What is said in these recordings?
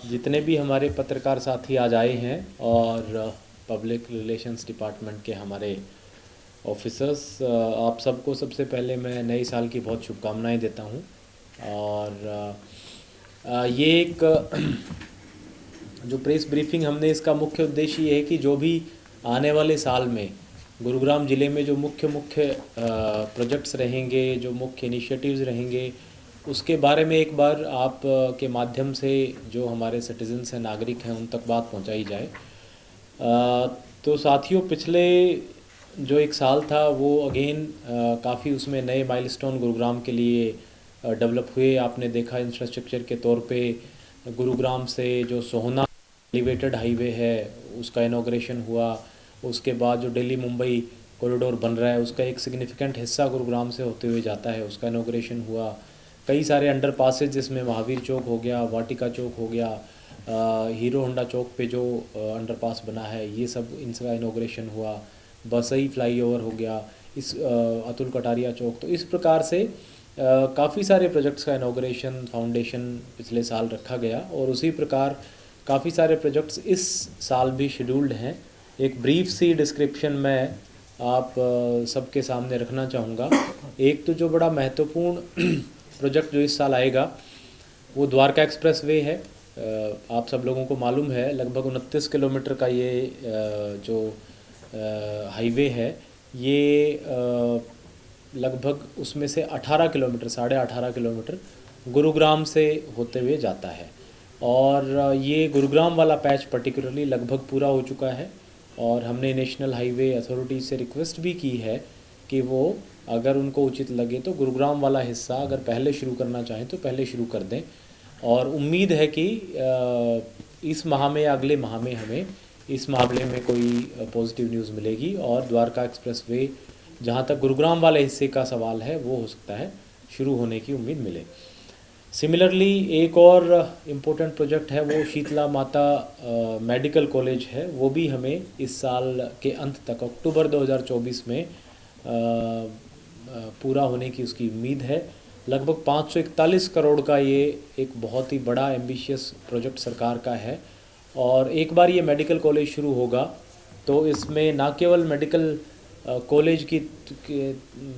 जितने भी हमारे पत्रकार साथी आज आए हैं और पब्लिक रिलेशंस डिपार्टमेंट के हमारे ऑफिसर्स, आप सबको सबसे पहले मैं नए साल की बहुत शुभकामनाएं देता हूं। और ये एक जो प्रेस ब्रीफिंग हमने, इसका मुख्य उद्देश्य ये है कि जो भी आने वाले साल में गुरुग्राम ज़िले में जो मुख्य मुख्य प्रोजेक्ट्स रहेंगे, जो मुख्य इनिशिएटिव्स रहेंगे, उसके बारे में एक बार आप के माध्यम से जो हमारे सिटीजन्स हैं, नागरिक हैं, उन तक बात पहुंचाई जाए। तो साथियों, पिछले जो एक साल था वो अगेन काफ़ी उसमें नए माइलस्टोन गुरुग्राम के लिए डेवलप हुए। आपने देखा इंफ्रास्ट्रक्चर के तौर पे गुरुग्राम से जो सोहना एलिवेटेड हाईवे है उसका इनॉग्रेशन हुआ। उसके बाद जो दिल्ली मुंबई कॉरिडोर बन रहा है उसका एक सिग्निफिकेंट हिस्सा गुरुग्राम से होते हुए जाता है, उसका इनॉग्रेशन हुआ। कई सारे अंडर पासेज जिसमें महावीर चौक हो गया, वाटिका चौक हो गया, हीरो होंडा चौक पे जो अंडर पास बना है, ये सब इनका इनॉग्रेशन हुआ। बसई फ्लाईओवर हो गया, इस अतुल कटारिया चौक। तो इस प्रकार से काफ़ी सारे प्रोजेक्ट्स का इनॉग्रेशन, फाउंडेशन पिछले साल रखा गया और उसी प्रकार काफ़ी सारे प्रोजेक्ट्स इस साल भी शेड्यूल्ड हैं। एक ब्रीफ सी डिस्क्रिप्शन मैं आप सबके सामने रखना चाहूँगा। एक तो जो बड़ा महत्वपूर्ण प्रोजेक्ट जो इस साल आएगा वो द्वारका एक्सप्रेस वे है। आप सब लोगों को मालूम है लगभग 29 किलोमीटर का ये जो हाईवे है, ये लगभग उसमें से 18 किलोमीटर, 18.5 किलोमीटर गुरुग्राम से होते हुए जाता है। और ये गुरुग्राम वाला पैच पर्टिकुलरली लगभग पूरा हो चुका है और हमने नेशनल हाईवे अथॉरिटी से रिक्वेस्ट भी की है कि वो अगर उनको उचित लगे तो गुरुग्राम वाला हिस्सा अगर पहले शुरू करना चाहें तो पहले शुरू कर दें। और उम्मीद है कि इस माह में या अगले माह में हमें इस मामले में कोई पॉजिटिव न्यूज़ मिलेगी और द्वारका एक्सप्रेस वे, जहाँ तक गुरुग्राम वाले हिस्से का सवाल है, वो हो सकता है शुरू होने की उम्मीद मिले। सिमिलरली एक और इम्पोर्टेंट प्रोजेक्ट है वो शीतला माता मेडिकल कॉलेज है। वो भी हमें इस साल के अंत तक अक्टूबर 2024 में पूरा होने की उसकी उम्मीद है। लगभग 541 करोड़ का ये एक बहुत ही बड़ा एम्बिशियस प्रोजेक्ट सरकार का है। और एक बार ये मेडिकल कॉलेज शुरू होगा तो इसमें ना केवल मेडिकल कॉलेज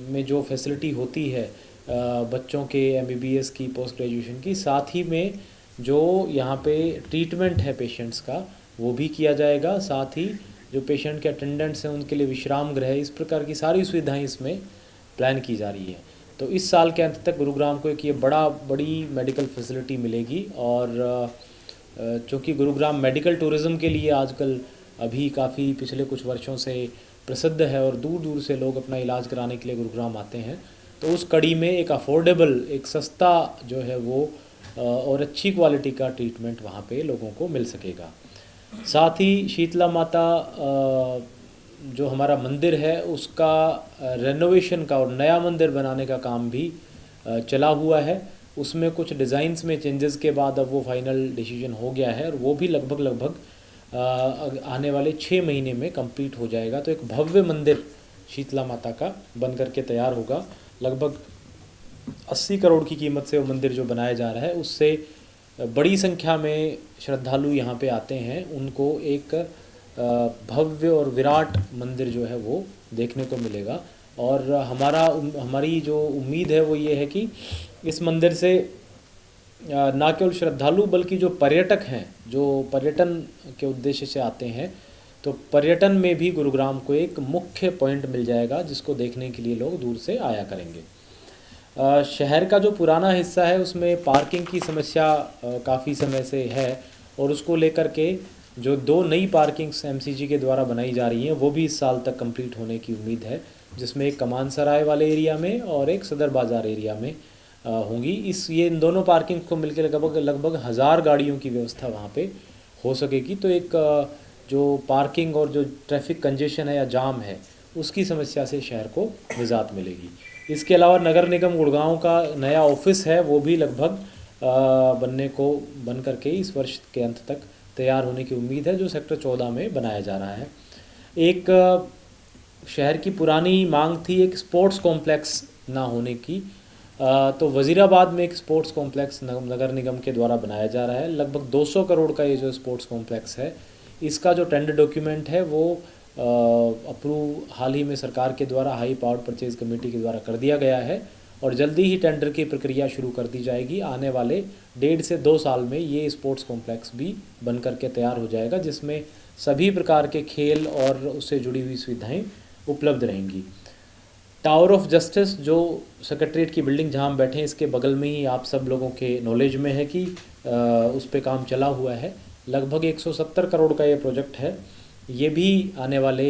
में जो फैसिलिटी होती है बच्चों के एमबीबीएस की, पोस्ट ग्रेजुएशन की, साथ ही में जो यहाँ पे ट्रीटमेंट है पेशेंट्स का वो भी किया जाएगा। साथ ही जो पेशेंट के अटेंडेंट्स हैं उनके लिए विश्राम गृह, इस प्रकार की सारी सुविधाएं इसमें प्लान की जा रही है। तो इस साल के अंत तक गुरुग्राम को एक ये बड़ी मेडिकल फैसिलिटी मिलेगी। और चूँकि गुरुग्राम मेडिकल टूरिज़्म के लिए आजकल अभी काफ़ी पिछले कुछ वर्षों से प्रसिद्ध है और दूर दूर से लोग अपना इलाज कराने के लिए गुरुग्राम आते हैं, तो उस कड़ी में एक अफोर्डेबल, एक सस्ता जो है वो और अच्छी क्वालिटी का ट्रीटमेंट वहाँ पे लोगों को मिल सकेगा। साथ ही शीतला माता जो हमारा मंदिर है उसका रेनोवेशन का और नया मंदिर बनाने का काम भी चला हुआ है। उसमें कुछ डिज़ाइंस में चेंजेस के बाद अब वो फाइनल डिसीजन हो गया है और वो भी लगभग आने वाले 6 महीने में कंप्लीट हो जाएगा। तो एक भव्य मंदिर शीतला माता का बन करके तैयार होगा। लगभग 80 करोड़ की कीमत से वो मंदिर जो बनाया जा रहा है, उससे बड़ी संख्या में श्रद्धालु यहाँ पे आते हैं, उनको एक भव्य और विराट मंदिर जो है वो देखने को मिलेगा। और हमारी जो उम्मीद है वो ये है कि इस मंदिर से ना केवल श्रद्धालु बल्कि जो पर्यटक हैं, जो पर्यटन के उद्देश्य से आते हैं, तो पर्यटन में भी गुरुग्राम को एक मुख्य पॉइंट मिल जाएगा जिसको देखने के लिए लोग दूर से आया करेंगे। शहर का जो पुराना हिस्सा है उसमें पार्किंग की समस्या काफ़ी समय से है और उसको लेकर के जो 2 नई पार्किंग्स एमसीजी के द्वारा बनाई जा रही हैं वो भी इस साल तक कंप्लीट होने की उम्मीद है, जिसमें एक कमान सराय वाले एरिया में और एक सदर बाज़ार एरिया में होंगी। ये इन दोनों पार्किंग को मिलकर लगभग 1000 गाड़ियों की व्यवस्था वहाँ पे हो सकेगी। तो एक जो पार्किंग और जो ट्रैफिक कंजेशन है या जाम है उसकी समस्या से शहर को निजात मिलेगी। इसके अलावा नगर निगम गुड़गांव का नया ऑफिस है वो भी लगभग बन करके इस वर्ष के अंत तक तैयार होने की उम्मीद है, जो सेक्टर 14 में बनाया जा रहा है। एक शहर की पुरानी मांग थी एक स्पोर्ट्स कॉम्प्लेक्स ना होने की, तो वज़ीराबाद में एक स्पोर्ट्स कॉम्प्लेक्स नगर निगम के द्वारा बनाया जा रहा है। लगभग 200 करोड़ का ये जो स्पोर्ट्स कॉम्प्लेक्स है, इसका जो टेंडर डॉक्यूमेंट है वो अप्रूव हाल ही में सरकार के द्वारा हाई पावर्ड परचेज कमेटी के द्वारा कर दिया गया है और जल्दी ही टेंडर की प्रक्रिया शुरू कर दी जाएगी। आने वाले 1.5 से 2 साल में ये स्पोर्ट्स कॉम्प्लेक्स भी बन करके तैयार हो जाएगा, जिसमें सभी प्रकार के खेल और उससे जुड़ी हुई सुविधाएं उपलब्ध रहेंगी। टावर ऑफ जस्टिस, जो सेक्रेटरीट की बिल्डिंग जहां हम बैठे हैं, इसके बगल में ही आप सब लोगों के नॉलेज में है कि उस पर काम चला हुआ है। लगभग 170 करोड़ का ये प्रोजेक्ट है। ये भी आने वाले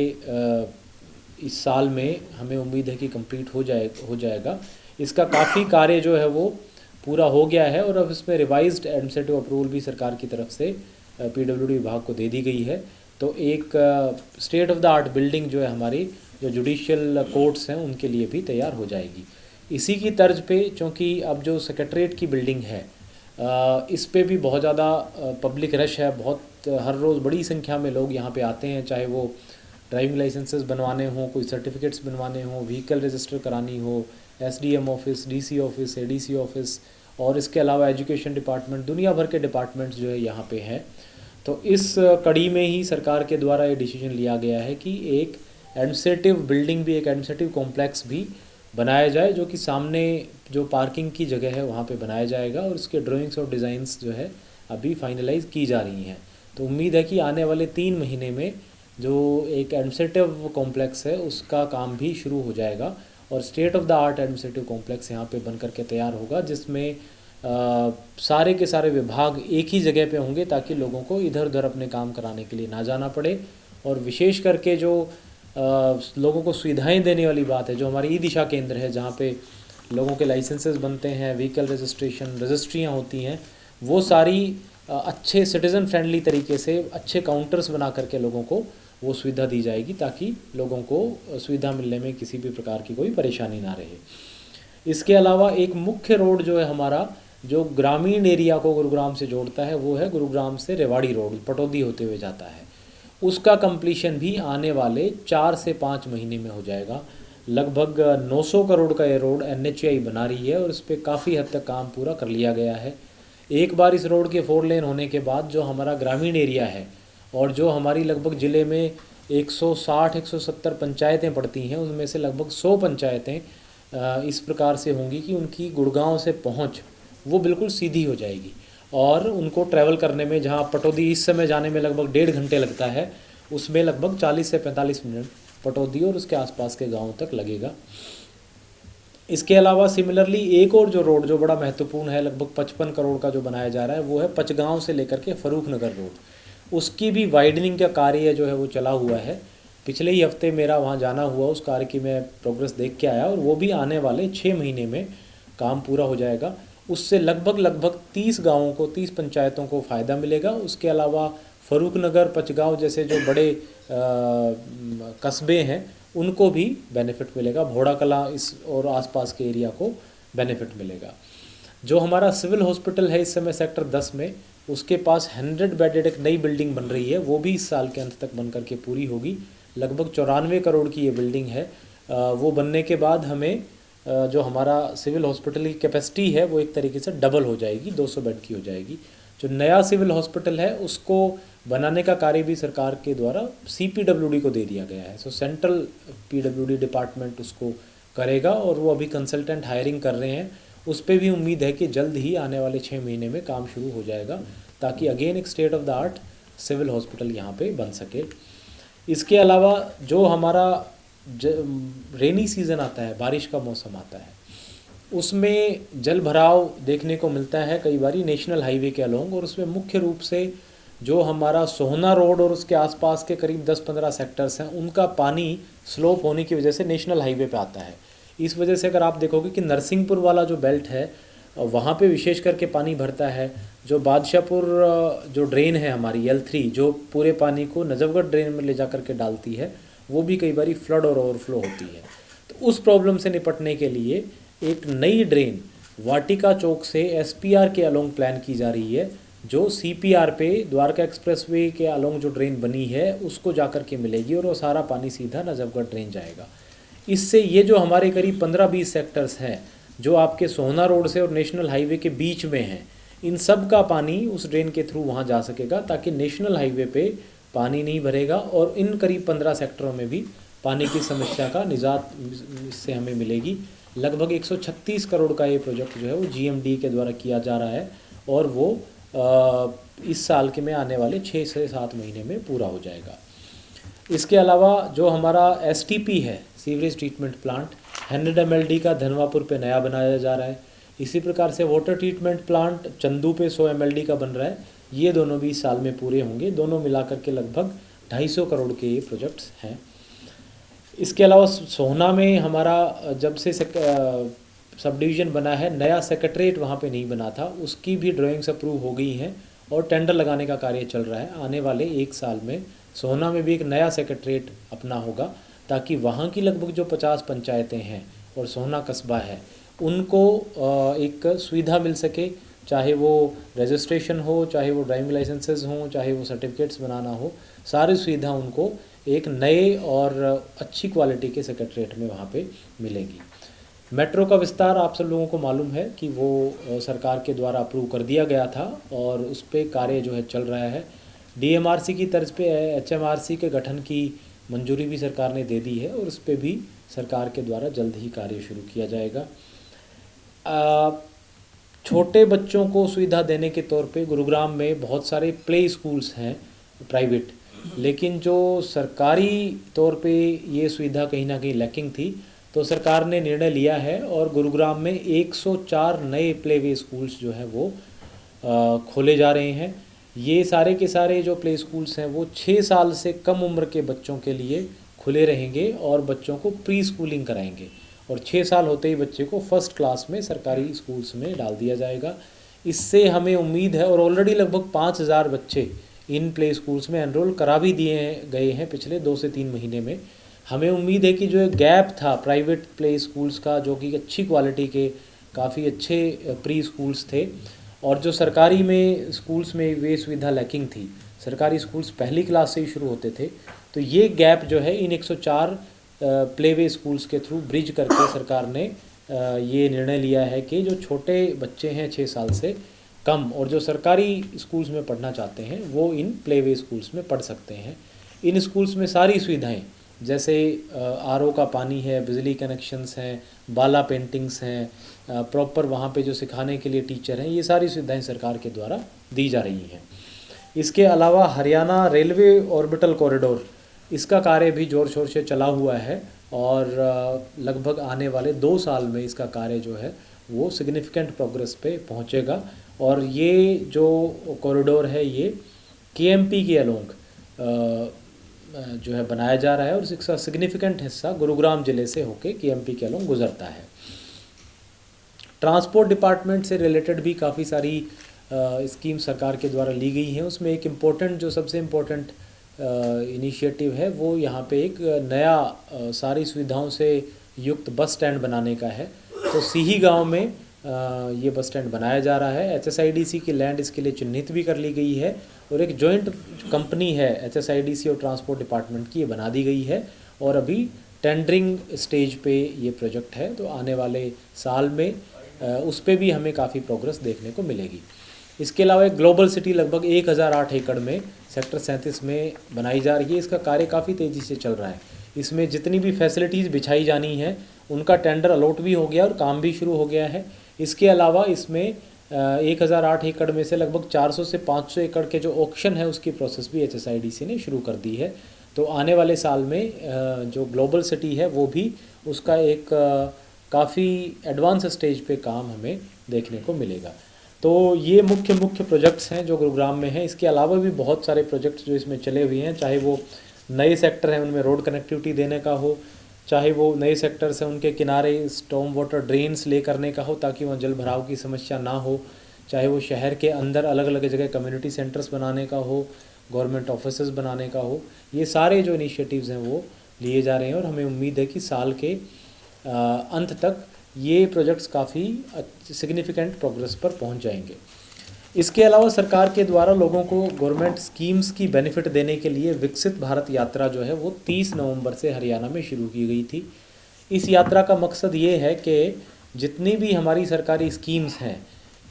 इस साल में हमें उम्मीद है कि कंप्लीट हो जाएगा। इसका काफ़ी कार्य जो है वो पूरा हो गया है और अब इसमें रिवाइज्ड एडमिनिस्ट्रेटिव अप्रूवल भी सरकार की तरफ से पीडब्ल्यूडी विभाग को दे दी गई है। तो एक state of the art building जो है हमारी, जो जुडिशियल कोर्ट्स हैं उनके लिए भी तैयार हो जाएगी। इसी की तर्ज पे, चूँकि अब जो सेक्रेटरीट की बिल्डिंग है इस पे भी बहुत ज़्यादा पब्लिक रश है। बहुत हर रोज़ बड़ी संख्या में लोग यहाँ पे आते हैं, चाहे वो ड्राइविंग लाइसेंसेस बनवाने हों, कोई सर्टिफिकेट्स बनवाने हों, व्हीकल रजिस्टर करानी हो, SDM office, DC office, ADC office और इसके अलावा एजुकेशन डिपार्टमेंट, दुनिया भर के डिपार्टमेंट्स जो है यहाँ पे हैं। तो इस कड़ी में ही सरकार के द्वारा ये डिसीजन लिया गया है कि एक एडमिनिस्ट्रेटिव बिल्डिंग भी, एक एडमिनिस्ट्रेटिव कॉम्प्लेक्स भी बनाया जाए, जो कि सामने जो पार्किंग की जगह है वहाँ पे बनाया जाएगा और इसके ड्राइंग्स और डिज़ाइंस जो है अभी फाइनलाइज की जा रही हैं। तो उम्मीद है कि आने वाले 3 महीने में जो एक एडमिनिस्ट्रेटिव कॉम्प्लेक्स है उसका काम भी शुरू हो जाएगा और state of the art administrative complex यहाँ पे बन करके तैयार होगा, जिसमें सारे के सारे विभाग एक ही जगह पे होंगे ताकि लोगों को इधर उधर अपने काम कराने के लिए ना जाना पड़े। और विशेष करके जो लोगों को सुविधाएं देने वाली बात है, जो हमारी ई दिशा केंद्र है जहाँ पे लोगों के लाइसेंसेस बनते हैं, व्हीकल रजिस्ट्रेशन, रजिस्ट्रियाँ होती हैं, वो सारी अच्छे सिटीज़न फ्रेंडली तरीके से अच्छे काउंटर्स बना करके लोगों को वो सुविधा दी जाएगी ताकि लोगों को सुविधा मिलने में किसी भी प्रकार की कोई परेशानी ना रहे। इसके अलावा एक मुख्य रोड जो है हमारा, जो ग्रामीण एरिया को गुरुग्राम से जोड़ता है, वो है गुरुग्राम से रेवाड़ी रोड, पटौदी होते हुए जाता है। उसका कंप्लीशन भी आने वाले 4 से 5 महीने में हो जाएगा। लगभग 900 करोड़ का ये रोड NHAI बना रही है और इस पर काफ़ी हद तक काम पूरा कर लिया गया है। एक बार इस रोड के 4 लेन होने के बाद जो हमारा ग्रामीण एरिया है और जो हमारी लगभग ज़िले में 160-170 पंचायतें पड़ती हैं, उनमें से लगभग 100 पंचायतें इस प्रकार से होंगी कि उनकी गुड़गांव से पहुंच वो बिल्कुल सीधी हो जाएगी और उनको ट्रैवल करने में, जहां पटौदी इस समय जाने में लगभग 1.5 घंटे लगता है, उसमें लगभग 40 से 45 मिनट पटौदी और उसके आसपास के गाँव तक लगेगा। इसके अलावा सिमिलरली एक और जो रोड जो बड़ा महत्वपूर्ण है, लगभग 55 करोड़ का जो बनाया जा रहा है, वो है पचगांव से लेकर के फरूखनगर रोड। उसकी भी वाइडनिंग का कार्य जो है वो चला हुआ है। पिछले ही हफ्ते मेरा वहाँ जाना हुआ, उस कार्य की मैं प्रोग्रेस देख के आया और वो भी आने वाले 6 महीने में काम पूरा हो जाएगा। उससे लगभग 30 गाँवों को, 30 पंचायतों को फ़ायदा मिलेगा। उसके अलावा फरूखनगर, पचगांव जैसे जो बड़े कस्बे हैं उनको भी बेनिफिट मिलेगा। भोड़ा कला इस और आसपास के एरिया को बेनिफिट मिलेगा। जो हमारा सिविल हॉस्पिटल है इस समय सेक्टर 10 में, उसके पास 100 बेडेड एक नई बिल्डिंग बन रही है, वो भी इस साल के अंत तक बन करके पूरी होगी। लगभग 94 करोड़ की ये बिल्डिंग है। वो बनने के बाद हमें जो हमारा सिविल हॉस्पिटल की कैपेसिटी है वो एक तरीके से डबल हो जाएगी, 200 बेड की हो जाएगी। जो नया सिविल हॉस्पिटल है उसको बनाने का कार्य भी सरकार के द्वारा CPWD को दे दिया गया है। सो सेंट्रल PWD डिपार्टमेंट उसको करेगा और वो अभी कंसल्टेंट हायरिंग कर रहे हैं। उस पर भी उम्मीद है कि जल्द ही आने वाले 6 महीने में काम शुरू हो जाएगा ताकि अगेन एक state of the art civil hospital यहाँ पे बन सके। इसके अलावा जो हमारा रेनी सीज़न आता है, बारिश का मौसम आता है, उसमें जल भराव देखने को मिलता है कई बारी नेशनल हाईवे के अलोंग, और उसमें मुख्य रूप से जो हमारा सोहना रोड और उसके आसपास के करीब 10-15 सेक्टर्स हैं, उनका पानी स्लोप होने की वजह से नेशनल हाईवे पे आता है। इस वजह से अगर आप देखोगे कि नरसिंहपुर वाला जो बेल्ट है वहाँ पे विशेष करके पानी भरता है। जो बादशाहपुर जो ड्रेन है हमारी L3, जो पूरे पानी को नजफगढ़ ड्रेन में ले जा करके डालती है, वो भी कई बारी फ्लड और ओवरफ्लो होती है। तो उस प्रॉब्लम से निपटने के लिए एक नई ड्रेन वाटिका चौक से SPR के अलोंग प्लान की जा रही है, जो CPR पे द्वारका एक्सप्रेसवे के अलोंग जो ड्रेन बनी है उसको जाकर के मिलेगी और वो सारा पानी सीधा नजफगढ़ ड्रेन जाएगा। इससे ये जो हमारे करीब 15-20 सेक्टर्स हैं जो आपके सोहना रोड से और नेशनल हाईवे के बीच में है, इन सब का पानी उस ड्रेन के थ्रू वहाँ जा सकेगा, ताकि नेशनल हाईवे पे पानी नहीं भरेगा और इन करीब 15 सेक्टरों में भी पानी की समस्या का निजात इससे हमें मिलेगी। लगभग 136 करोड़ का ये प्रोजेक्ट जो है वो जीएमडी के द्वारा किया जा रहा है और वो इस साल के में आने वाले 6 से 7 महीने में पूरा हो जाएगा। इसके अलावा जो हमारा एसटीपी है, सीवरेज ट्रीटमेंट प्लांट, 100 mld का धनवापुर पे नया बनाया जा रहा है। इसी प्रकार से वाटर ट्रीटमेंट प्लांट चंदू पे 100 mld का बन रहा है। ये दोनों भी इस साल में पूरे होंगे। दोनों मिलाकर के लगभग 250 करोड़ के ये प्रोजेक्ट्स हैं। इसके अलावा सोहना में हमारा जब से सब डिवीज़न बना है, नया सेक्रेटरीट वहाँ पे नहीं बना था, उसकी भी ड्राइंग्स अप्रूव हो गई हैं और टेंडर लगाने का कार्य चल रहा है। आने वाले 1 साल में सोहना में भी एक नया सेक्रेटरीट अपना होगा, ताकि वहाँ की लगभग जो 50 पंचायतें हैं और सोहना कस्बा है, उनको एक सुविधा मिल सके, चाहे वो रजिस्ट्रेशन हो, चाहे वो ड्राइविंग लाइसेंसेस हों, चाहे वो सर्टिफिकेट्स बनाना हो, सारी सुविधा उनको एक नए और अच्छी क्वालिटी के सेक्रेटरीट में वहाँ पे मिलेगी। मेट्रो का विस्तार आप सब लोगों को मालूम है कि वो सरकार के द्वारा अप्रूव कर दिया गया था और उस पर कार्य जो है चल रहा है। डीएमआरसी की तर्ज पे एचएमआरसी के गठन की मंजूरी भी सरकार ने दे दी है और उस पर भी सरकार के द्वारा जल्द ही कार्य शुरू किया जाएगा। छोटे बच्चों को सुविधा देने के तौर पे गुरुग्राम में बहुत सारे प्ले स्कूल्स हैं प्राइवेट, लेकिन जो सरकारी तौर पे ये सुविधा कहीं ना कहीं लैकिंग थी, तो सरकार ने निर्णय लिया है और गुरुग्राम में 104 नए प्ले स्कूल्स जो हैं वो खोले जा रहे हैं। ये सारे के सारे जो प्ले स्कूल्स हैं वो 6 साल से कम उम्र के बच्चों के लिए खुले रहेंगे और बच्चों को प्री स्कूलिंग कराएंगे और 6 साल होते ही बच्चे को फर्स्ट क्लास में सरकारी स्कूल्स में डाल दिया जाएगा। इससे हमें उम्मीद है, और ऑलरेडी लगभग 5000 बच्चे इन प्ले स्कूल्स में एनरोल करा भी दिए गए हैं पिछले 2 से 3 महीने में। हमें उम्मीद है कि जो एक गैप था प्राइवेट प्ले स्कूल्स का, जो कि अच्छी क्वालिटी के काफ़ी अच्छे प्री स्कूल्स थे, और जो सरकारी में स्कूल्स में वे सुविधा लैकिंग थी, सरकारी स्कूल्स पहली क्लास से ही शुरू होते थे, तो ये गैप जो है इन 104 प्लेवे स्कूल्स के थ्रू ब्रिज करके सरकार ने ये निर्णय लिया है कि जो छोटे बच्चे हैं 6 साल से कम और जो सरकारी स्कूल्स में पढ़ना चाहते हैं वो इन प्लेवे स्कूल्स में पढ़ सकते हैं। इन स्कूल्स में सारी सुविधाएं, जैसे आरओ का पानी है, बिजली कनेक्शंस हैं, बाला पेंटिंग्स हैं, प्रॉपर वहाँ पे जो सिखाने के लिए टीचर हैं, ये सारी सुविधाएं सरकार के द्वारा दी जा रही हैं। इसके अलावा हरियाणा रेलवे ऑर्बिटल कॉरिडोर, इसका कार्य भी ज़ोर शोर से चला हुआ है और लगभग आने वाले 2 साल में इसका कार्य जो है वो सिग्निफिकेंट प्रोग्रेस पे पहुँचेगा। और ये जो कॉरिडोर है ये केएमपी के अलोंग जो है बनाया जा रहा है और इसका सिग्निफिकेंट हिस्सा गुरुग्राम ज़िले से होके केएमपी के अलोंग गुजरता है। ट्रांसपोर्ट डिपार्टमेंट से रिलेटेड भी काफ़ी सारी स्कीम सरकार के द्वारा ली गई हैं। उसमें एक इम्पोर्टेंट, जो सबसे इम्पोर्टेंट इनिशिएटिव है वो यहाँ पे एक नया सारी सुविधाओं से युक्त बस स्टैंड बनाने का है। तो सीही गांव में ये बस स्टैंड बनाया जा रहा है। एचएसआईडीसी की लैंड इसके लिए चिन्हित भी कर ली गई है और एक जॉइंट कंपनी है एचएसआईडीसी और ट्रांसपोर्ट डिपार्टमेंट की, ये बना दी गई है और अभी टेंडरिंग स्टेज पे ये प्रोजेक्ट है। तो आने वाले साल में उस पर भी हमें काफ़ी प्रोग्रेस देखने को मिलेगी। इसके अलावा एक ग्लोबल सिटी लगभग 1008 एकड़ में सेक्टर 37 में बनाई जा रही है। इसका कार्य काफ़ी तेज़ी से चल रहा है। इसमें जितनी भी फैसिलिटीज़ बिछाई जानी है उनका टेंडर अलॉट भी हो गया और काम भी शुरू हो गया है। इसके अलावा इसमें 1008 एकड़ में से लगभग 400 से 500 एकड़ के जो ऑक्शन है उसकी प्रोसेस भी एचएसआईडीसी ने शुरू कर दी है। तो आने वाले साल में जो ग्लोबल सिटी है वो भी उसका एक काफ़ी एडवांस स्टेज पे काम हमें देखने को मिलेगा। तो ये मुख्य प्रोजेक्ट्स हैं जो गुरुग्राम में हैं। इसके अलावा भी बहुत सारे प्रोजेक्ट्स जो इसमें चले हुए हैं, चाहे वो नए सेक्टर हैं उनमें रोड कनेक्टिविटी देने का हो, चाहे वो नए सेक्टर्स हैं उनके किनारे स्टॉर्म वाटर ड्रेन्स ले करने का हो ताकि वहाँ जल भराव की समस्या ना हो, चाहे वो शहर के अंदर अलग अलग जगह कम्युनिटी सेंटर्स बनाने का हो, गवर्नमेंट ऑफिसेज बनाने का हो, ये सारे जो इनिशिएटिव्स हैं वो लिए जा रहे हैं और हमें उम्मीद है कि साल के अंत तक ये प्रोजेक्ट्स काफ़ी सिग्निफिकेंट प्रोग्रेस पर पहुंच जाएंगे। इसके अलावा सरकार के द्वारा लोगों को गवर्नमेंट स्कीम्स की बेनिफिट देने के लिए विकसित भारत यात्रा जो है वो 30 नवंबर से हरियाणा में शुरू की गई थी। इस यात्रा का मकसद ये है कि जितनी भी हमारी सरकारी स्कीम्स हैं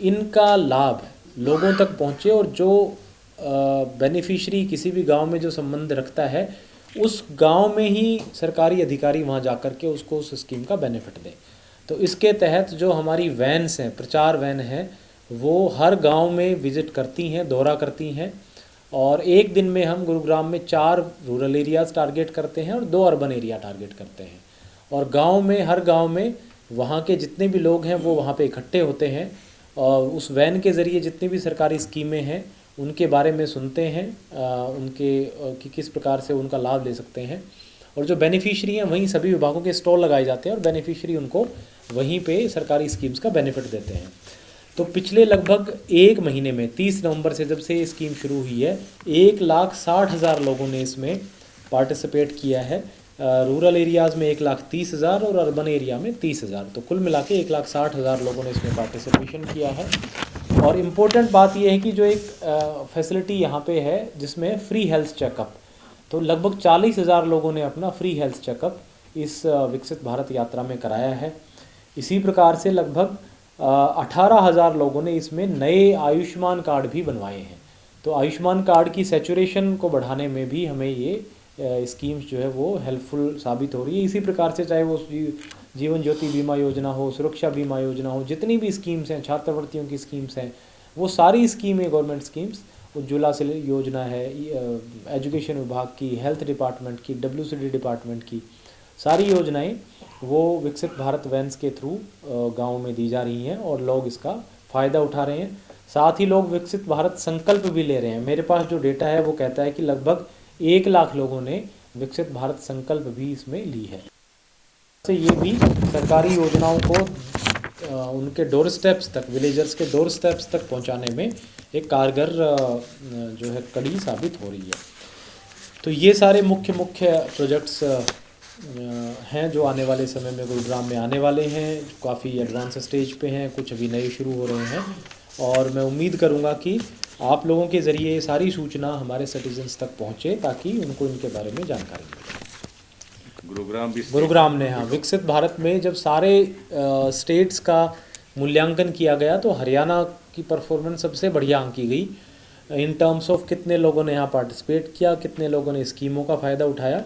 इनका लाभ लोगों तक पहुँचे और जो बेनिफिशरी किसी भी गांव में जो संबंध रखता है उस गांव में ही सरकारी अधिकारी वहां जाकर के उसको उस स्कीम का बेनिफिट दें। तो इसके तहत जो हमारी वैन्स हैं, प्रचार वैन हैं, वो हर गांव में विज़िट करती हैं, दौरा करती हैं। और एक दिन में हम गुरुग्राम में 4 रूरल एरियाज़ टारगेट करते हैं और 2 अर्बन एरिया टारगेट करते हैं। और गांव में, हर गांव में वहाँ के जितने भी लोग हैं वो वहाँ पे इकट्ठे होते हैं और उस वैन के ज़रिए जितनी भी सरकारी स्कीमें हैं उनके बारे में सुनते हैं, कि किस प्रकार से उनका लाभ ले सकते हैं। और जो बेनिफिशरी हैं वहीं सभी विभागों के स्टॉल लगाए जाते हैं और बेनिफिशरी उनको वहीं पे सरकारी स्कीम्स का बेनिफिट देते हैं। तो पिछले लगभग 1 महीने में 30 नवंबर से जब से ये स्कीम शुरू हुई है 1,60,000 लोगों ने इसमें पार्टिसिपेट किया है। रूरल एरियाज़ में 1,30,000 और अर्बन एरिया में 30,000, तो कुल मिला के 1,60,000 लोगों ने इसमें पार्टिसिपेशन किया है। और इम्पोर्टेंट बात यह है कि जो एक फैसिलिटी यहाँ पे है जिसमें फ्री हेल्थ चेकअप, तो लगभग 40,000 लोगों ने अपना फ्री हेल्थ चेकअप इस विकसित भारत यात्रा में कराया है। इसी प्रकार से लगभग 18,000 लोगों ने इसमें नए आयुष्मान कार्ड भी बनवाए हैं। तो आयुष्मान कार्ड की सैचुरेशन को बढ़ाने में भी हमें ये स्कीम्स जो है वो हेल्पफुल साबित हो रही है। इसी प्रकार से चाहे वो जीवन ज्योति बीमा योजना हो, सुरक्षा बीमा योजना हो, जितनी भी स्कीम्स हैं, छात्रवृत्तियों की स्कीम्स हैं, वो सारी स्कीमें गवर्नमेंट स्कीम्स, उज्ज्वला से योजना है, एजुकेशन विभाग की, हेल्थ डिपार्टमेंट की, WCD डिपार्टमेंट की, सारी योजनाएं वो विकसित भारत वैन्स के थ्रू गाँव में दी जा रही हैं और लोग इसका फ़ायदा उठा रहे हैं। साथ ही लोग विकसित भारत संकल्प भी ले रहे हैं। मेरे पास जो डेटा है वो कहता है कि लगभग 1 लाख लोगों ने विकसित भारत संकल्प भी इसमें ली है। से ये भी सरकारी योजनाओं को उनके डोर स्टेप्स तक, विलेजर्स के डोर स्टेप्स तक पहुंचाने में एक कारगर जो है कड़ी साबित हो रही है। तो ये सारे मुख्य प्रोजेक्ट्स हैं जो आने वाले समय में गुरुग्राम में आने वाले हैं, काफ़ी एडवांस स्टेज पे हैं, कुछ अभी नए शुरू हो रहे हैं। और मैं उम्मीद करूंगा कि आप लोगों के ज़रिए ये सारी सूचना हमारे सिटीजन्स तक पहुंचे ताकि उनको इनके बारे में जानकारी मिले। गुरुग्राम ने, हाँ, विकसित भारत में जब सारे स्टेट्स का मूल्यांकन किया गया तो हरियाणा की परफॉर्मेंस सबसे बढ़िया आंकी गई इन टर्म्स ऑफ कितने लोगों ने यहाँ पार्टिसिपेट किया, कितने लोगों ने स्कीमों का फ़ायदा उठाया।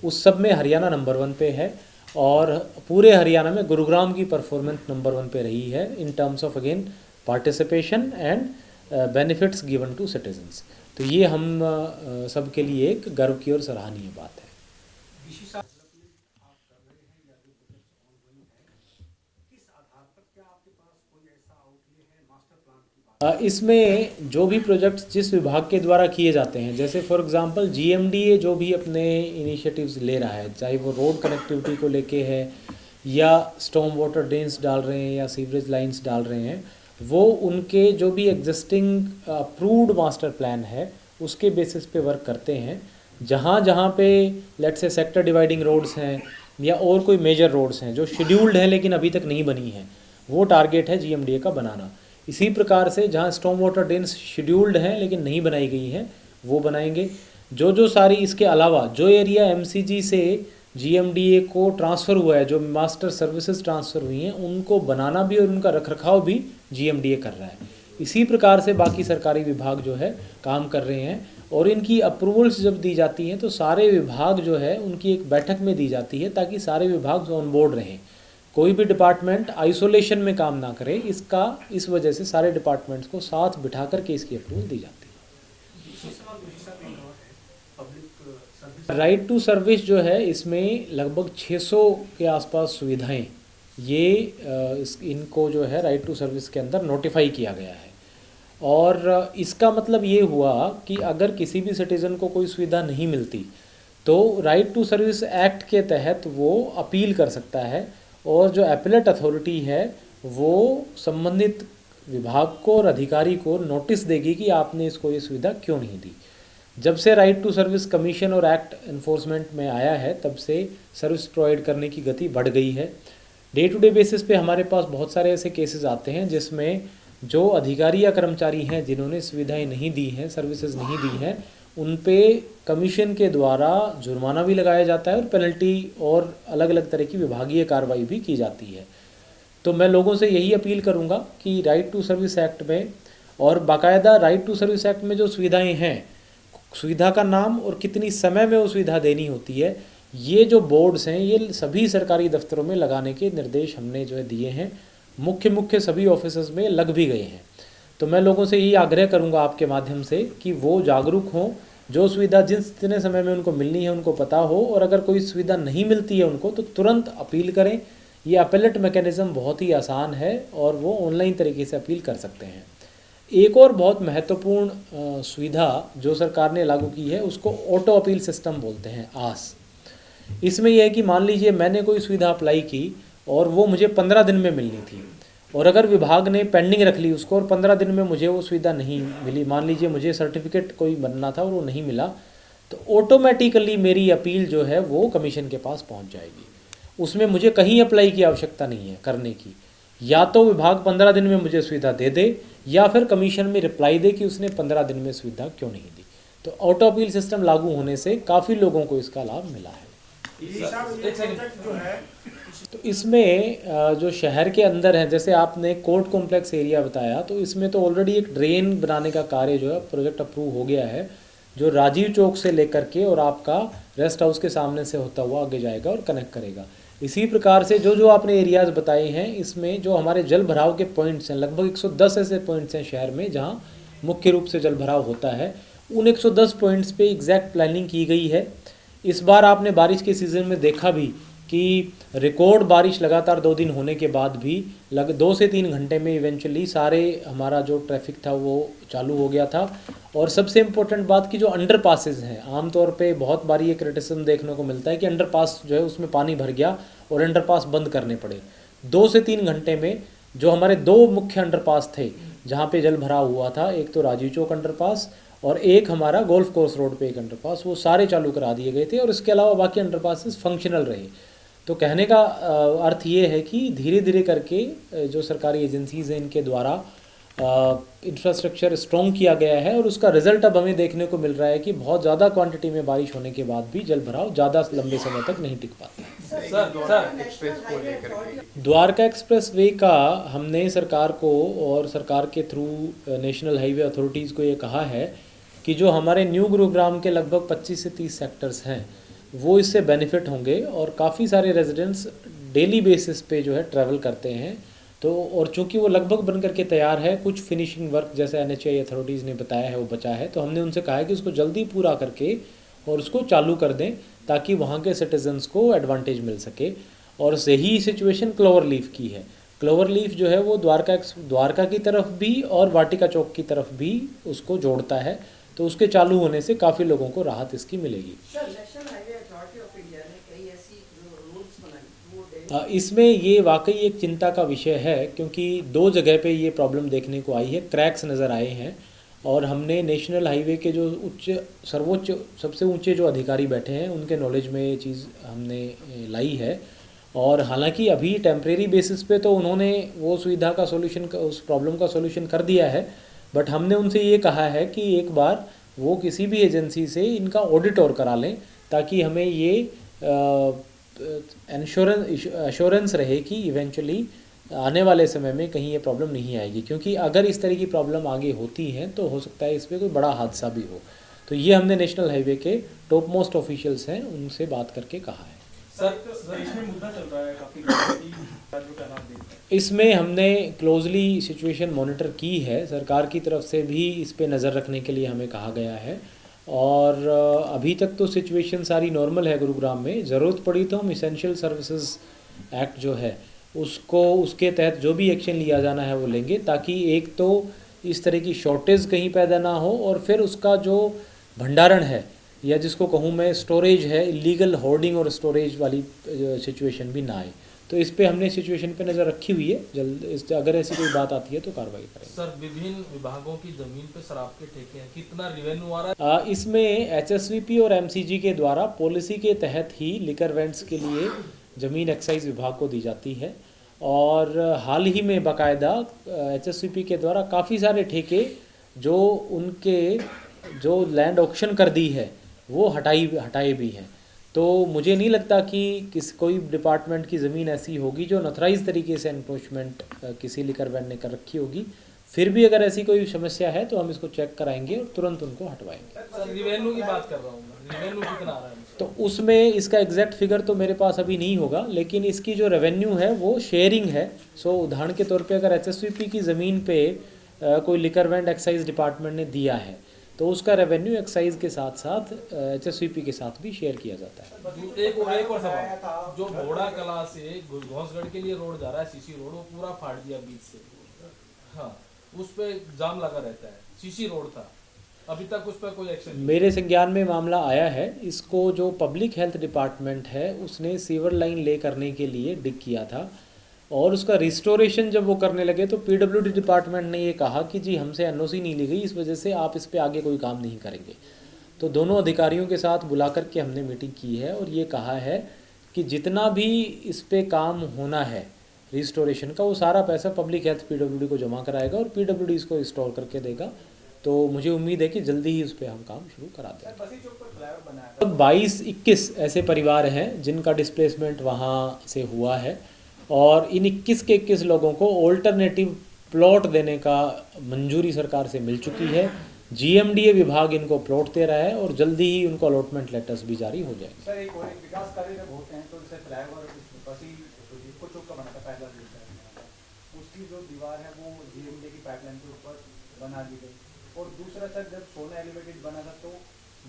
उस सब में हरियाणा नंबर 1 पे है और पूरे हरियाणा में गुरुग्राम की परफॉर्मेंस नंबर 1 पे रही है in terms of again participation and benefits given to citizens. तो ये हम सब के लिए एक गर्व की और सराहनीय बात है। इसमें जो भी प्रोजेक्ट्स जिस विभाग के द्वारा किए जाते हैं, जैसे फॉर एग्जांपल GMDA जो भी अपने इनिशिएटिव्स ले रहा है, चाहे वो रोड कनेक्टिविटी को लेके है या स्टॉर्म वाटर ड्रेन्स डाल रहे हैं या सीवरेज लाइंस डाल रहे हैं, वो उनके जो भी एग्जिस्टिंग अप्रूव्ड मास्टर प्लान है उसके बेसिस पे वर्क करते हैं। जहाँ जहाँ पे let's say sector dividing roads हैं या और कोई मेजर रोड्स हैं जो शेड्यूल्ड हैं लेकिन अभी तक नहीं बनी हैं, वो टारगेट है GMDA का बनाना। इसी प्रकार से जहाँ स्टॉर्म वाटर ड्रेन्स शेड्यूल्ड हैं लेकिन नहीं बनाई गई हैं वो बनाएंगे। जो सारी इसके अलावा जो एरिया MCG से GMDA को ट्रांसफ़र हुआ है, जो मास्टर सर्विसेज ट्रांसफ़र हुई हैं, उनको बनाना भी और उनका रखरखाव भी GMDA कर रहा है। इसी प्रकार से बाकी सरकारी विभाग जो है काम कर रहे हैं और इनकी अप्रूवल्स जब दी जाती हैं तो सारे विभाग जो है उनकी एक बैठक में दी जाती है ताकि सारे विभाग ऑन बोर्ड रहें, कोई भी डिपार्टमेंट आइसोलेशन में काम ना करे। इस वजह से सारे डिपार्टमेंट्स को साथ बिठा करके इसकी अप्रूवल दी जाती है। राइट टू सर्विस जो है इसमें लगभग 600 के आसपास सुविधाएं ये इनको जो है राइट टू सर्विस के अंदर नोटिफाई किया गया है। और इसका मतलब ये हुआ कि अगर किसी भी सिटीज़न को कोई सुविधा नहीं मिलती तो राइट टू सर्विस एक्ट के तहत वो अपील कर सकता है और जो एपेलेट अथॉरिटी है वो संबंधित विभाग को और अधिकारी को नोटिस देगी कि आपने इसको ये सुविधा क्यों नहीं दी। जब से राइट टू सर्विस कमीशन और एक्ट इन्फोर्समेंट में आया है तब से सर्विस प्रोवाइड करने की गति बढ़ गई है। डे टू डे बेसिस पे हमारे पास बहुत सारे ऐसे केसेस आते हैं जिसमें जो अधिकारी या कर्मचारी हैं जिन्होंने सुविधाएं नहीं दी हैं, सर्विसेज नहीं दी हैं, उन पे कमीशन के द्वारा जुर्माना भी लगाया जाता है और पेनल्टी और अलग अलग तरह की विभागीय कार्रवाई भी की जाती है। तो मैं लोगों से यही अपील करूंगा कि राइट टू सर्विस एक्ट में और बाकायदा राइट टू सर्विस एक्ट में जो सुविधाएं हैं, सुविधा का नाम और कितनी समय में वो सुविधा देनी होती है, ये जो बोर्ड्स हैं ये सभी सरकारी दफ्तरों में लगाने के निर्देश हमने जो है दिए हैं, मुख्य सभी ऑफिसर्स में लग भी गए हैं। तो मैं लोगों से यही आग्रह करूंगा आपके माध्यम से कि वो जागरूक हों, जो सुविधा जितने समय में उनको मिलनी है उनको पता हो, और अगर कोई सुविधा नहीं मिलती है उनको तो तुरंत अपील करें। ये अपीलेट मैकेनिज़्म बहुत ही आसान है और वो ऑनलाइन तरीके से अपील कर सकते हैं। एक और बहुत महत्वपूर्ण सुविधा जो सरकार ने लागू की है उसको ऑटो अपील सिस्टम बोलते हैं, आस। इसमें यह है कि मान लीजिए मैंने कोई सुविधा अप्लाई की और वो मुझे 15 दिन में मिलनी थी, और अगर विभाग ने पेंडिंग रख ली उसको और 15 दिन में मुझे वो सुविधा नहीं मिली, मान लीजिए मुझे सर्टिफिकेट कोई बनना था और वो नहीं मिला, तो ऑटोमेटिकली मेरी अपील जो है वो कमीशन के पास पहुंच जाएगी। उसमें मुझे कहीं अप्लाई की आवश्यकता नहीं है करने की। या तो विभाग 15 दिन में मुझे सुविधा दे दे या फिर कमीशन में रिप्लाई दे कि उसने 15 दिन में सुविधा क्यों नहीं दी। तो ऑटो अपील सिस्टम लागू होने से काफ़ी लोगों को इसका लाभ मिला है। तो इसमें जो शहर के अंदर है, जैसे आपने कोर्ट कॉम्प्लेक्स एरिया बताया, तो इसमें तो ऑलरेडी एक ड्रेन बनाने का कार्य जो है प्रोजेक्ट अप्रूव हो गया है, जो राजीव चौक से लेकर के और आपका रेस्ट हाउस के सामने से होता हुआ आगे जाएगा और कनेक्ट करेगा। इसी प्रकार से जो जो आपने एरियाज़ बताए हैं, इसमें जो हमारे जल भराव के पॉइंट्स हैं, लगभग 110 ऐसे पॉइंट्स हैं शहर में जहाँ मुख्य रूप से जल भराव होता है। उन 110 पॉइंट्स पे एग्जैक्ट प्लानिंग की गई है। इस बार आपने बारिश के सीज़न में देखा भी कि रिकॉर्ड बारिश लगातार 2 दिन होने के बाद भी 2 से 3 घंटे में इवेंचुअली सारे हमारा जो ट्रैफिक था वो चालू हो गया था। और सबसे इम्पोर्टेंट बात कि जो अंडर पासेज हैं, आमतौर पे बहुत बार ये क्रिटिसिज्म देखने को मिलता है कि अंडर पास जो है उसमें पानी भर गया और अंडर पास बंद करने पड़े। 2 से 3 घंटे में जो हमारे 2 मुख्य अंडर पास थे जहाँ पे जल भराव हुआ था, एक तो राजीव चौक अंडर पास और एक हमारा गोल्फ कोर्स रोड पे एक अंडर पास, वो सारे चालू करा दिए गए थे और इसके अलावा बाकी अंडर पासेस फंक्शनल रहे। तो कहने का अर्थ ये है कि धीरे धीरे करके जो सरकारी एजेंसीज़ हैं इनके द्वारा इंफ्रास्ट्रक्चर स्ट्रॉन्ग किया गया है और उसका रिजल्ट अब हमें देखने को मिल रहा है कि बहुत ज़्यादा क्वांटिटी में बारिश होने के बाद भी जल भराव ज़्यादा लंबे समय तक नहीं टिक पाता। द्वारका एक्सप्रेस वे का हमने सरकार को और सरकार के थ्रू नेशनल हाईवे अथॉरिटीज़ को ये कहा है कि जो हमारे न्यू गुरुग्राम के लगभग 25 से 30 सेक्टर्स हैं वो इससे बेनिफिट होंगे और काफ़ी सारे रेजिडेंट्स डेली बेसिस पे जो है ट्रैवल करते हैं। तो और चूंकि वो लगभग बन करके तैयार है, कुछ फिनिशिंग वर्क जैसे NHAI अथॉरिटीज़ ने बताया है वो बचा है, तो हमने उनसे कहा है कि उसको जल्दी पूरा करके और उसको चालू कर दें ताकि वहाँ के सिटीजन्स को एडवांटेज मिल सके। और सही सिचुएशन क्लोवर लीफ की है। क्लोवर लीफ जो है वो द्वारका की तरफ भी और वाटिका चौक की तरफ भी उसको जोड़ता है, तो उसके चालू होने से काफ़ी लोगों को राहत इसकी मिलेगी। इसमें ये वाकई एक चिंता का विषय है क्योंकि 2 जगह पे ये प्रॉब्लम देखने को आई है, क्रैक्स नज़र आए हैं और हमने नेशनल हाईवे के जो सर्वोच्च सबसे ऊंचे जो अधिकारी बैठे हैं उनके नॉलेज में ये चीज़ हमने लाई है। और हालांकि अभी टेम्परेरी बेसिस पे तो उन्होंने वो सुविधा का सोल्यूशन, उस प्रॉब्लम का सोल्यूशन कर दिया है, बट हमने उनसे ये कहा है कि एक बार वो किसी भी एजेंसी से इनका ऑडिट और करा लें ताकि हमें ये एश्योरेंस रहे कि इवेंचुअली आने वाले समय में कहीं ये प्रॉब्लम नहीं आएगी, क्योंकि अगर इस तरह की प्रॉब्लम आगे होती हैं तो हो सकता है इसमें कोई बड़ा हादसा भी हो। तो ये हमने नेशनल हाईवे के टॉप मोस्ट ऑफिशियल्स हैं उनसे बात करके कहा है। सर इसमें मुद्दा चल रहा है काफ़ी, इसमें हमने क्लोजली सिचुएशन मॉनिटर की है, सरकार की तरफ से भी इस पे नज़र रखने के लिए हमें कहा गया है और अभी तक तो सिचुएशन सारी नॉर्मल है गुरुग्राम में। ज़रूरत पड़ी तो हम इसेंशियल सर्विसेज एक्ट जो है उसको, उसके तहत जो भी एक्शन लिया जाना है वो लेंगे ताकि एक तो इस तरह की शॉर्टेज कहीं पैदा ना हो और फिर उसका जो भंडारण है या जिसको कहूँ मैं स्टोरेज है, इलीगल होर्डिंग और स्टोरेज वाली सिचुएशन भी ना आए। तो इस पे हमने सिचुएशन पे नज़र रखी हुई है, जल्द अगर ऐसी कोई बात आती है तो कार्रवाई करेंगे। सर विभिन्न विभागों की ज़मीन पे शराब के ठेके हैं, कितना रिवेन्यू आ रहा है? इसमें HSVP और MCG के द्वारा पॉलिसी के तहत ही लिकर वेंट्स के लिए ज़मीन एक्साइज विभाग को दी जाती है और हाल ही में बाकायदा HSVP के द्वारा काफ़ी सारे ठेके जो उनके जो लैंड ऑक्शन कर दी है वो हटाए भी हैं। तो मुझे नहीं लगता कि कोई डिपार्टमेंट की ज़मीन ऐसी होगी जो नथराइज तरीके से एनक्रोचमेंट किसी लिकर वैन ने कर रखी होगी। फिर भी अगर ऐसी कोई समस्या है तो हम इसको चेक कराएंगे और तुरंत उनको हटवाएंगे। सर रिवेन्यू की बात कर रहा हूँ मैं, रिवेन्यू कितना आ रहा है तो उसमें इसका एग्जैक्ट फिगर तो मेरे पास अभी नहीं होगा, लेकिन इसकी जो रेवेन्यू है वो शेयरिंग है। सो उदाहरण के तौर पे अगर एचएसवीपी की ज़मीन पे कोई लिकर वैन एक्साइज डिपार्टमेंट ने दिया है तो उसका रेवेन्यू एक्साइज के साथ साथ एचएसवीपी के साथ भी शेयर किया जाता है। एक और सवाल, जो घोड़ा कला से घोसगढ़ के लिए रोड जा रहा है सीसी रोड, वो पूरा फाड़ दिया बीच से। हाँ, उस पे जाम लगा रहता है, सीसी रोड था, अभी तक उस पर कोई एक्शन नहीं। मेरे संज्ञान में मामला आया है। इसको जो पब्लिक हेल्थ डिपार्टमेंट है उसने सीवर लाइन ले करने के लिए डिग किया था और उसका रिस्टोरेशन जब वो करने लगे तो पीडब्ल्यूडी डिपार्टमेंट ने ये कहा कि जी हमसे एनओसी नहीं ली गई, इस वजह से आप इस पे आगे कोई काम नहीं करेंगे। तो दोनों अधिकारियों के साथ बुला करके हमने मीटिंग की है और ये कहा है कि जितना भी इस पे काम होना है रिस्टोरेशन का, वो सारा पैसा पब्लिक हेल्थ पीडब्ल्यूडी को जमा कराएगा और पीडब्ल्यूडी इसको इंस्टॉल करके देगा। तो मुझे उम्मीद है कि जल्दी ही उस पर हम काम शुरू करा देंगे। 22-21 ऐसे परिवार हैं जिनका डिस्प्लेसमेंट वहाँ से हुआ है और इन 21 के 21 लोगों को ऑल्टरनेटिव प्लॉट देने का मंजूरी सरकार से मिल चुकी है। जीएमडीए विभाग इनको प्लॉट दे रहा है और जल्दी ही उनको अलॉटमेंट लेटर्स भी जारी हो जाएंगे। सर एक और विकास कार्य जब होते हैं तो जैसे फ्लाईओवर बसी जिसको चौक का बना था पहला उसकी जो दीवार है वो जीएमडीए की पाइपलाइन के ऊपर बना दी गई। और दूसरा सर जब सोना एलिवेटेड बना था तो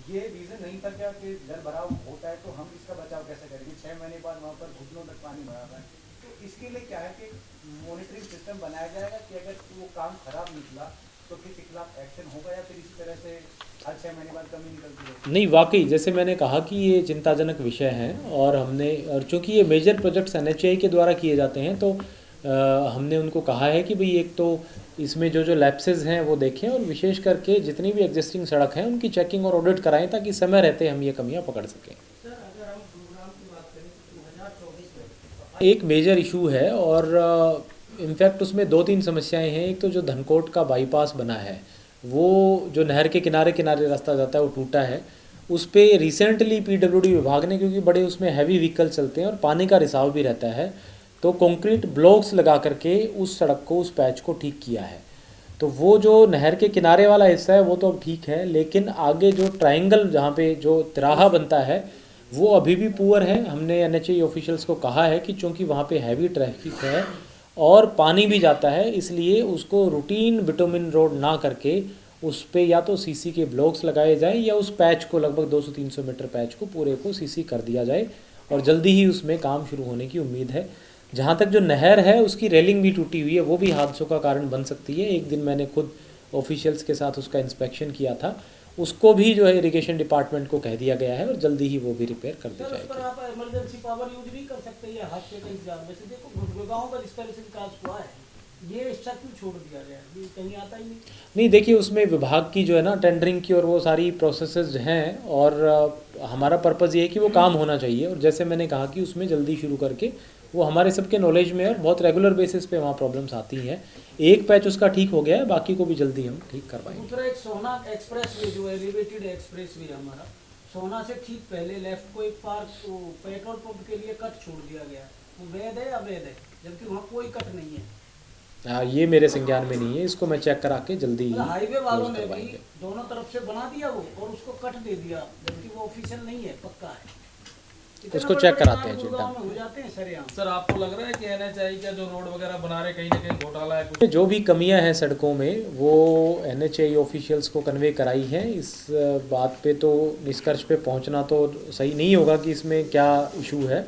ये रीजन नहीं था क्या कि जल भराव होता है तो हम इसका बचाव कैसे करेंगे, 6 महीने बाद वहाँ पर घुटनों तक पानी भरा हुआ है। तो इसके लिए क्या है कि मॉनिटरिंग सिस्टम बनाया जाएगा कि अगर वो काम खराब निकला तो किसी खिलाफ एक्शन होगा या फिर इसी तरह से हर 6 महीने बाद कमी निकलती रहेगी? नहीं, वाकई जैसे मैंने कहा कि ये चिंताजनक विषय है और चूँकि ये मेजर प्रोजेक्ट्स एनएचएआई के द्वारा किए जाते हैं तो हमने उनको कहा है कि भाई एक तो इसमें जो लैप्सेस हैं वो देखें और विशेष करके जितनी भी एग्जिस्टिंग सड़क हैं उनकी चेकिंग और ऑडिट कराएं ताकि समय रहते हम ये कमियां पकड़ सकें। एक मेजर इशू है और इनफैक्ट उसमें 2-3 समस्याएं हैं। एक तो जो धनकोट का बाईपास बना है वो जो नहर के किनारे किनारे रास्ता जाता है वो टूटा है। उस पर रिसेंटली पीडब्ल्यूडी विभाग ने, क्योंकि बड़े उसमें हैवी व्हीकल चलते हैं और पानी का रिसाव भी रहता है, तो कंक्रीट ब्लॉक्स लगा करके उस सड़क को, उस पैच को ठीक किया है। तो वो जो नहर के किनारे वाला हिस्सा है वो तो अब ठीक है, लेकिन आगे जो ट्रायंगल जहाँ पे जो तिराहा बनता है वो अभी भी पुअर है। हमने एनएचएआई ऑफिशियल्स को कहा है कि चूँकि वहाँ पे हैवी ट्रैफिक है और पानी भी जाता है, इसलिए उसको रूटीन बिटुमिन रोड ना करके उस पे या तो सीसी के ब्लॉक्स लगाए जाएं या उस पैच को, लगभग 200-300 मीटर पैच को पूरे को सीसी कर दिया जाए और जल्दी ही उसमें काम शुरू होने की उम्मीद है। जहाँ तक जो नहर है उसकी रेलिंग भी टूटी हुई है, वो भी हादसों का कारण बन सकती है। एक दिन मैंने खुद ऑफिशियल्स के साथ उसका इंस्पेक्शन किया था, उसको भी जो है इरिगेशन डिपार्टमेंट को कह दिया गया है और जल्दी ही वो भी रिपेयर कर दी जाएगी। सर आप इमरजेंसी पावर यूज भी कर सकते हैं हादसे के इंतजाम में से। देखो गुड़गांव का जिस तरह से विकास हुआ है ये हिस्सा क्यों छोड़ दिया गया, ये कहीं आता ही नहीं। देखिए उसमें विभाग की जो है ना टेंडरिंग की और वो सारी प्रोसेसेस हैं और हमारा पर्पज़ ये है कि वो काम होना चाहिए और जैसे मैंने कहा कि उसमें जल्दी शुरू करके वो हमारे सबके नॉलेज में है और बहुत रेगुलर बेसिस पे वहाँ प्रॉब्लम्स आती हैं। एक पैच उसका ठीक हो गया है, बाकी को भी जल्दी हम ठीक करवाएंगे। दूसरा एक सोना एक्सप्रेस वे जो एलिवेटेड एक्सप्रेस वे हमारा सोना से ठीक पहले लेफ्ट को एक पार्क पेट्रोल पंप के लिए कट छोड़ दिया गया, वो वैध है अवैध है, जबकि वहाँ कोई कट नहीं है। ये मेरे संज्ञान में नहीं है, इसको मैं चेक करा के जल्दी ही हाईवे वालों ने भी करवाएंगे। दोनों तरफ से बना दिया वो और उसको कट दे दिया, जबकि वो ऑफिशियल नहीं है, पक्का है। उसको चेक कराते हैं गुड़गांव में हो जाते हैं सर यहाँ। सर आपको लग रहा है कि एनएचएआई का जो रोड वगैरह बना रहे कहीं ना कहीं घोटाला है कुछ? जो भी कमियां हैं सड़कों में वो एनएचएआई ऑफिशियल्स को कन्वे कराई हैं। इस बात पे तो निष्कर्ष पे पहुंचना तो सही नहीं होगा कि इसमें क्या इशू है,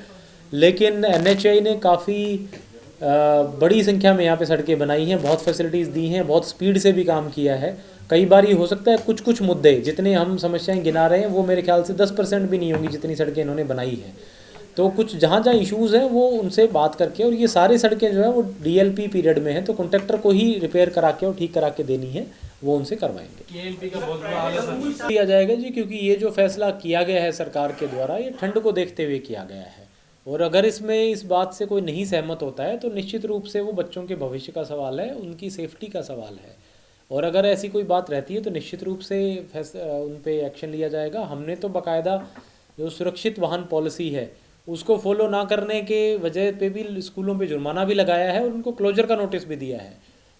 लेकिन एनएचएआई ने काफ़ी बड़ी संख्या में यहाँ पे सड़कें बनाई हैं, बहुत फैसिलिटीज़ दी हैं, बहुत स्पीड से भी काम किया है। कई बार ये हो सकता है कुछ मुद्दे जितने हम समस्याएं गिना रहे हैं वो मेरे ख्याल से 10% भी नहीं होंगी जितनी सड़कें इन्होंने बनाई हैं। तो कुछ जहाँ इश्यूज़ हैं वो उनसे बात करके, और ये सारी सड़कें जो है वो डीएलपी पीरियड में हैं तो कॉन्ट्रैक्टर को ही रिपेयर करा के और ठीक करा के देनी है, वो उनसे करवाएंगे। केएमपी का बहुत बड़ा हाल है सर। किया जाएगा जी, क्योंकि ये जो फैसला किया गया है सरकार के द्वारा ये ठंड को देखते हुए किया गया है और अगर इसमें इस बात से कोई नहीं सहमत होता है तो निश्चित रूप से वो बच्चों के भविष्य का सवाल है, उनकी सेफ्टी का सवाल है और अगर ऐसी कोई बात रहती है तो निश्चित रूप से उन पे एक्शन लिया जाएगा। हमने तो बाकायदा जो सुरक्षित वाहन पॉलिसी है उसको फॉलो ना करने के वजह पे भी स्कूलों पे जुर्माना भी लगाया है और उनको क्लोजर का नोटिस भी दिया है।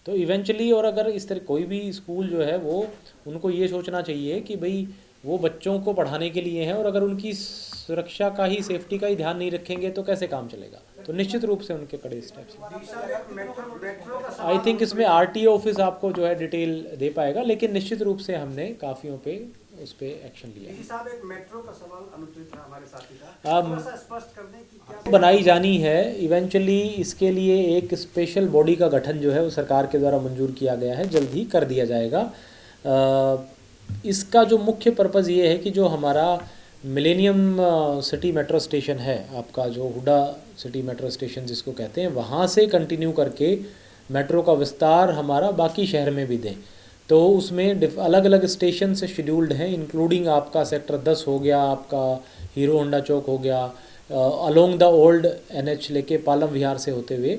तो इवेंचुअली, और अगर इस तरह कोई भी स्कूल जो है वो, उनको ये सोचना चाहिए कि भाई वो बच्चों को पढ़ाने के लिए हैं और अगर उनकी सुरक्षा का ही, सेफ्टी का ही ध्यान नहीं रखेंगे तो कैसे काम चलेगा। तो निश्चित रूप से उनके कड़े स्टेप्स। आई थिंक इसमें RTO ऑफिस आपको जो है डिटेल दे पाएगा, लेकिन निश्चित रूप से हमने काफियों पे उस पे एक्शन लिया। साहब, एक मेट्रो का सवाल अनुचित था हमारे साथी का, थोड़ा सा स्पष्ट कर दें कि क्या बनाई जानी है। इवेंचुअली इसके लिए एक स्पेशल बॉडी का गठन जो है वो सरकार के द्वारा मंजूर किया गया है, जल्द ही कर दिया जाएगा। इसका जो मुख्य पर्पज़ ये है कि जो हमारा मिलेनियम सिटी मेट्रो स्टेशन है, आपका जो हुडा सिटी मेट्रो स्टेशन जिसको कहते हैं, वहाँ से कंटिन्यू करके मेट्रो का विस्तार हमारा बाकी शहर में भी दें। तो उसमें अलग अलग स्टेशन से शेड्यूल्ड हैं, इंक्लूडिंग आपका सेक्टर 10 हो गया, आपका हीरो होंडा चौक हो गया, अलोंग द ओल्ड NH लेके पालम विहार से होते हुए।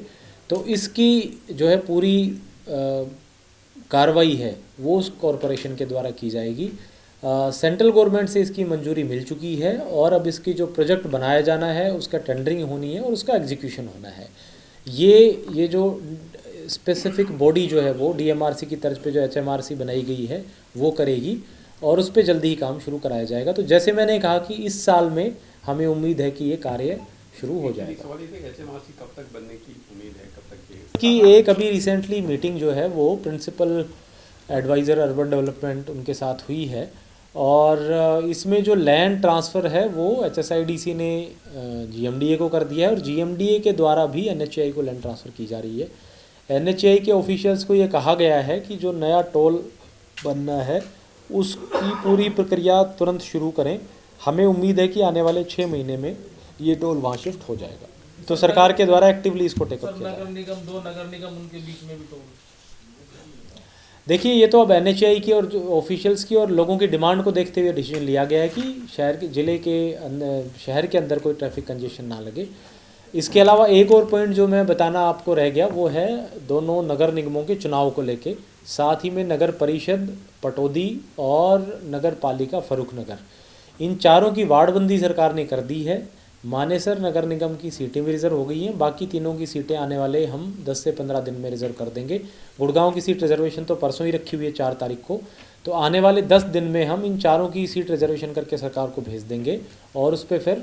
तो इसकी जो है पूरी कार्रवाई है वो उस कॉरपोरेशन के द्वारा की जाएगी। सेंट्रल गवर्नमेंट से इसकी मंजूरी मिल चुकी है और अब इसकी जो प्रोजेक्ट बनाया जाना है उसका टेंडरिंग होनी है और उसका एग्जीक्यूशन होना है। ये जो स्पेसिफिक बॉडी जो है वो DMRC की तर्ज पे जो HMRC बनाई गई है वो करेगी और उस पर जल्दी ही काम शुरू कराया जाएगा। तो जैसे मैंने कहा कि इस साल में हमें उम्मीद है कि ये कार्य शुरू हो जाएगा। HMRC कब तक बनने की उम्मीद है, कब तक कि एक अभी रिसेंटली मीटिंग जो है वो प्रिंसिपल एडवाइज़र अर्बन डेवलपमेंट उनके साथ हुई है और इसमें जो लैंड ट्रांसफ़र है वो HSIDC ने GMDA को कर दिया है और GMDA के द्वारा भी NHAI को लैंड ट्रांसफ़र की जा रही है। NHAI के ऑफिशियल्स को ये कहा गया है कि जो नया टोल बनना है उसकी पूरी प्रक्रिया तुरंत शुरू करें। हमें उम्मीद है कि आने वाले 6 महीने में ये टोल वहाँ शिफ्ट हो जाएगा। तो सरकार के द्वारा एक्टिवली इसको टेकअप किया नगर निगम, 2 नगर निगम, उनके बीच में भी टोल। देखिए, ये तो अब NHAI की और ऑफिशियल्स की और लोगों की डिमांड को देखते हुए डिसीजन लिया गया है कि शहर के अंदर कोई ट्रैफिक कंजेशन ना लगे। इसके अलावा एक और पॉइंट जो मैं बताना आपको रह गया वो है दोनों नगर निगमों के चुनाव को लेके, साथ ही में नगर परिषद पटौदी और नगर पालिका फर्रुखनगर, इन चारों की वार्डबंदी सरकार ने कर दी है। मानेसर नगर निगम की सीटें भी रिज़र्व हो गई हैं, बाकी तीनों की सीटें आने वाले हम 10 से 15 दिन में रिज़र्व कर देंगे। गुड़गांव की सीट रिजर्वेशन तो परसों ही रखी हुई है 4 तारीख को, तो आने वाले 10 दिन में हम इन चारों की सीट रिजर्वेशन करके सरकार को भेज देंगे और उस पर फिर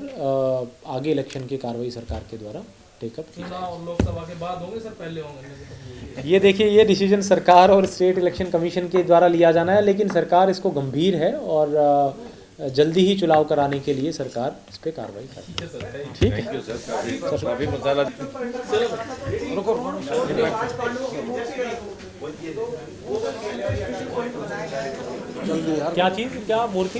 आगे इलेक्शन की कार्रवाई सरकार के द्वारा टेकअप की चुनाव लोकसभा के बाद होंगे सर, पहले होंगे? ये देखिए, ये डिसीजन सरकार और स्टेट इलेक्शन कमीशन के द्वारा लिया जाना है, लेकिन सरकार इसको गंभीर है और जल्दी ही चुनाव कराने के लिए सरकार इस पर कार्रवाई करेगी। ठीक है सर, काफी मसाला क्या चीज़, क्या मूर्ति?